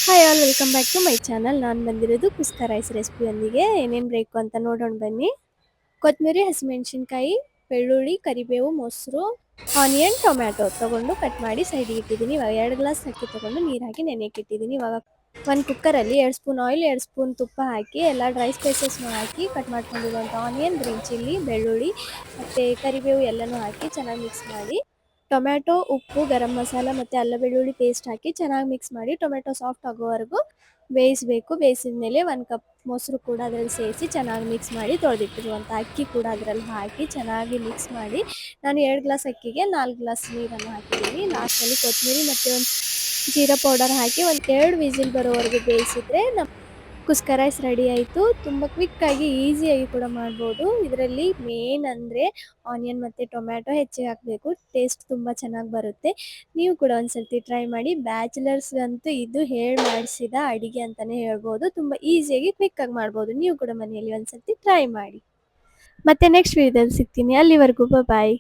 Hi all welcome back to my channel. ನಾನು ಬಂದಿರೋದು kuska rice ರೆಸಿಪಿಯೊಂದಿಗೆ. ಏನೇನು ಬೇಕು ಅಂತ ನೋಡೋಣ ಬನ್ನಿ. ಕೊತ್ತಂಬರಿ, ಹಸಿಮೆಣಸಿನ್ಕಾಯಿ, ಬೆಳ್ಳುಳ್ಳಿ, ಕರಿಬೇವು, ಮೊಸರು, ಆನಿಯನ್, ಟೊಮ್ಯಾಟೊ ತೊಗೊಂಡು ಕಟ್ ಮಾಡಿ ಸೈಡಿಗೆ ಇಟ್ಟಿದ್ದೀನಿ. ಇವಾಗ 2 ಗ್ಲಾಸ್ ಅಕ್ಕಿ ತೊಗೊಂಡು ನೀರು ಹಾಕಿ ನೆನೆಯಕ್ಕೆ ಇಟ್ಟಿದ್ದೀನಿ. ಇವಾಗ ಒಂದು ಕುಕ್ಕರಲ್ಲಿ 2 ಸ್ಪೂನ್ ಆಯಿಲ್, 2 ಸ್ಪೂನ್ ತುಪ್ಪ ಹಾಕಿ ಎಲ್ಲ ಡ್ರೈ ಸ್ಪೈಸಸ್ನು ಹಾಕಿ ಕಟ್ ಮಾಡ್ಕೊಂಡಿರುವಂಥ ಆನಿಯನ್, ಗ್ರೀನ್ ಚಿಲ್ಲಿ, ಬೆಳ್ಳುಳ್ಳಿ ಮತ್ತು ಕರಿಬೇವು ಎಲ್ಲನೂ ಹಾಕಿ ಚೆನ್ನಾಗಿ ಮಿಕ್ಸ್ ಮಾಡಿ, ಟೊಮ್ಯಾಟೊ, ಉಪ್ಪು, ಗರಂ ಮಸಾಲ ಮತ್ತು ಅಲ್ಲ ಬೆಳ್ಳುಳ್ಳಿ ಪೇಸ್ಟ್ ಹಾಕಿ ಚೆನ್ನಾಗಿ ಮಿಕ್ಸ್ ಮಾಡಿ ಟೊಮೆಟೊ ಸಾಫ್ಟ್ ಆಗೋವರೆಗೂ ಬೇಯಿಸಬೇಕು. ಬೇಯಿಸಿದ ಮೇಲೆ 1 ಕಪ್ ಮೊಸರು ಕೂಡ ಅದರಲ್ಲಿ ಸೇರಿಸಿ ಚೆನ್ನಾಗಿ ಮಿಕ್ಸ್ ಮಾಡಿ, ತೊಳೆದಿಟ್ಟಿರುವಂಥ ಅಕ್ಕಿ ಕೂಡ ಅದರಲ್ಲಿ ಹಾಕಿ ಚೆನ್ನಾಗಿ ಮಿಕ್ಸ್ ಮಾಡಿ, ನಾನು 2 ಗ್ಲಾಸ್ ಅಕ್ಕಿಗೆ 4 ಗ್ಲಾಸ್ ನೀರನ್ನು ಹಾಕಿದ್ದೀನಿ. ಲಾಸ್ಟಲ್ಲಿ ಕೊತ್ತಂಬರಿ ಮತ್ತು ಒಂದು ಜೀರಾ ಪೌಡರ್ ಹಾಕಿ ಒಂದು 2 ವಿಸಿಲ್ ಬರೋವರೆಗೂ ಬೇಯಿಸಿದರೆ ನಮ್ಮ ಕುಸ್ಕ ರೈಸ್ ರೆಡಿ ಆಯಿತು. ತುಂಬ ಕ್ವಿಕ್ಕಾಗಿ ಈಸಿಯಾಗಿ ಕೂಡ ಮಾಡ್ಬೋದು. ಇದರಲ್ಲಿ ಮೇನ್ ಅಂದರೆ ಆನಿಯನ್ ಮತ್ತು ಟೊಮ್ಯಾಟೊ ಹೆಚ್ಚಿಗೆ ಹಾಕಬೇಕು. ಟೇಸ್ಟ್ ತುಂಬ ಚೆನ್ನಾಗಿ ಬರುತ್ತೆ. ನೀವು ಕೂಡ ಒಂದ್ಸರ್ತಿ ಟ್ರೈ ಮಾಡಿ. ಬ್ಯಾಚುಲರ್ಸ್ಗಂತೂ ಇದು ಹೇಳಿ ಮಾಡಿಸಿದ ಅಡುಗೆ ಅಂತಲೇ ಹೇಳ್ಬೋದು. ತುಂಬ ಈಸಿಯಾಗಿ ಕ್ವಿಕ್ಕಾಗಿ ಮಾಡ್ಬೋದು. ನೀವು ಕೂಡ ಮನೆಯಲ್ಲಿ ಒಂದ್ಸರ್ತಿ ಟ್ರೈ ಮಾಡಿ. ಮತ್ತೆ ನೆಕ್ಸ್ಟ್ ವೀಡಿಯೋದಲ್ಲಿ ಸಿಗ್ತೀನಿ. ಅಲ್ಲಿವರೆಗೂ ಬಾಯ್.